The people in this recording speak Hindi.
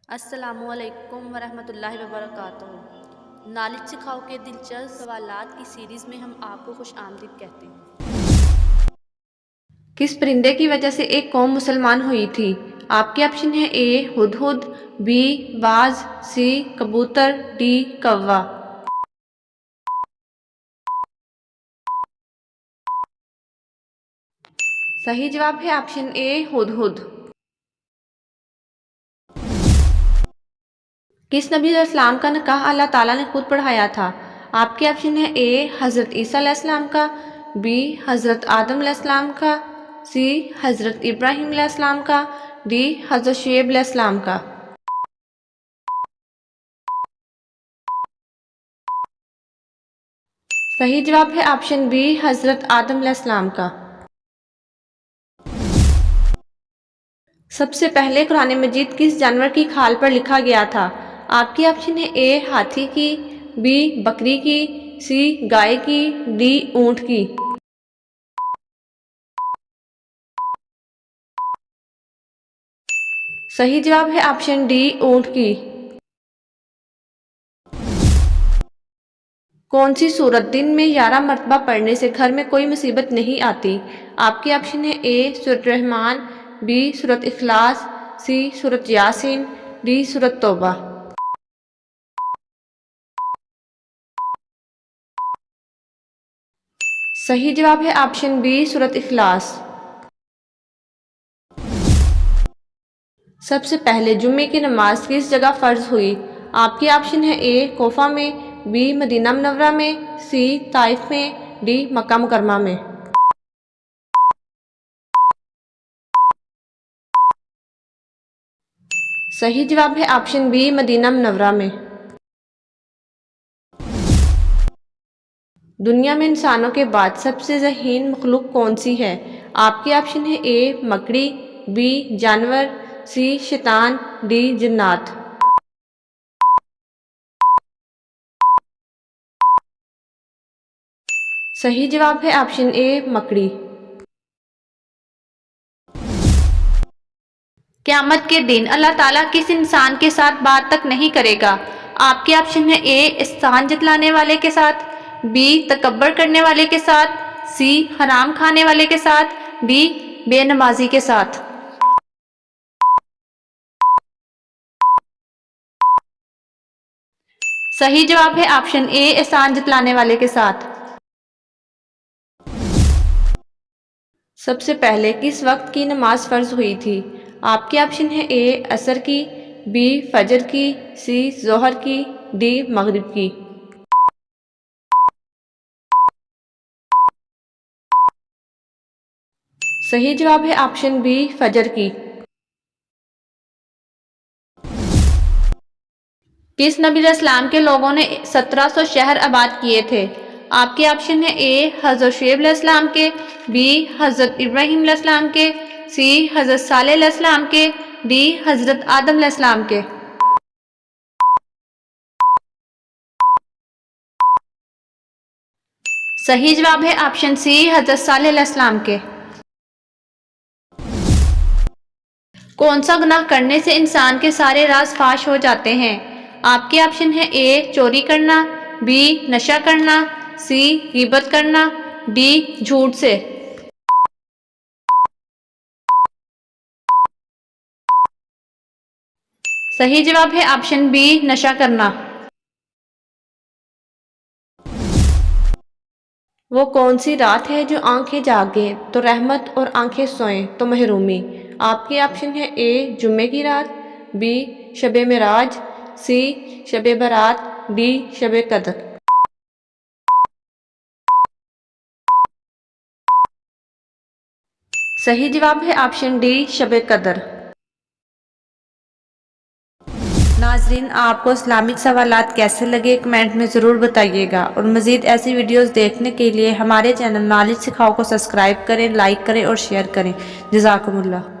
अस्सलामुअलैकुम वरहमतुल्लाहि वबरकातुहू। नॉलेज सिखाओ के दिलचस्प सवालात की सीरीज़ में हम आपको खुश आमदीद कहते हैं। किस परिंदे की वजह से एक कौम मुसलमान हुई थी? आपके ऑप्शन है ए हुदहुद, बी बाज, सी कबूतर, डी कौवा। सही जवाब है ऑप्शन ए हुदहुद। किस नबी अलैहिस्सलाम का निकाह अल्लाह ताला ने खुद पढ़ाया था? आपके ऑप्शन है ए हज़रत ईसा अलैहिस्सलाम का, बी हज़रत आदम अलैहिस्सलाम का, सी हज़रत इब्राहीम अलैहिस्सलाम का, डी हज़रत शुएब अलैहिस्सलाम का। सही जवाब है ऑप्शन बी हज़रत आदम अलैहिस्सलाम का। सबसे पहले कुरान मजीद किस जानवर की खाल पर लिखा गया था? आपके ऑप्शन है ए हाथी की, बी बकरी की, सी गाय की, डी ऊंट की। सही जवाब है ऑप्शन डी ऊंट की। कौन सी सूरत दिन में 11 मरतबा पढ़ने से घर में कोई मुसीबत नहीं आती? आपके ऑप्शन है ए सूरत रहमान, बी सूरत इखलास, सी सूरत यासीन, डी सूरत तौबा। सही जवाब है ऑप्शन बी सूरत इखलास। सबसे पहले जुम्मे की नमाज किस जगह फ़र्ज हुई? आपके ऑप्शन है ए कोफा में, बी मदीना मुनव्वरा में, सी ताइफ में, डी मक्का मुकरमा में। सही जवाब है ऑप्शन बी मदीना मुनव्वरा में। दुनिया में इंसानों के बाद सबसे ज़हीन मखलूक कौन सी है? आपके ऑप्शन है ए मकड़ी, बी जानवर, सी शैतान, डी जिन्नात। सही जवाब है ऑप्शन ए मकड़ी। क़यामत के दिन अल्लाह ताला किस इंसान के साथ बात तक नहीं करेगा? आपके ऑप्शन है ए एहसान जतलाने वाले के साथ, बी तकब्बर करने वाले के साथ, सी हराम खाने वाले के साथ, डी बेनमाजी के साथ। सही जवाब है ऑप्शन ए एहसान जतलाने वाले के साथ। सबसे पहले किस वक्त की नमाज फ़र्ज हुई थी? आपके ऑप्शन है ए असर की, बी फजर की, सी जोहर की, डी मगरिब की। सही जवाब है ऑप्शन बी फजर की। किस नबी अलैहिस्सलाम के लोगों ने 1700 शहर आबाद किए थे? आपके ऑप्शन है ए हज़रत शुएब अलैहिस्सलाम के, बी हज़रत इब्राहीम अलैहिस्सलाम के, सी हज़रत सालेह अलैहिस्सलाम के, डी हज़रत आदम अलैहिस्सलाम के। सही जवाब है ऑप्शन सी हज़रत सालेह अलैहिस्सलाम के। कौन सा गुनाह करने से इंसान के सारे राज फाश हो जाते हैं? आपके ऑप्शन है ए चोरी करना, बी नशा करना, सी गीबत करना, डी झूठ से। सही जवाब है ऑप्शन बी नशा करना। वो कौन सी रात है जो आंखें जागे तो रहमत और आंखें सोएं तो महरूमी? आपके ऑप्शन है ए जुम्मे की रात, बी शबे मेराज, सी शबे बारात, डी शबे कदर। सही जवाब है ऑप्शन डी शबे कदर। नाजरीन, आपको इस्लामिक सवालात कैसे लगे कमेंट में ज़रूर बताइएगा और मज़ीद ऐसी वीडियोस देखने के लिए हमारे चैनल नॉलेज सिखाओ को सब्सक्राइब करें, लाइक करें और शेयर करें। जज़ाकुमुल्लाह।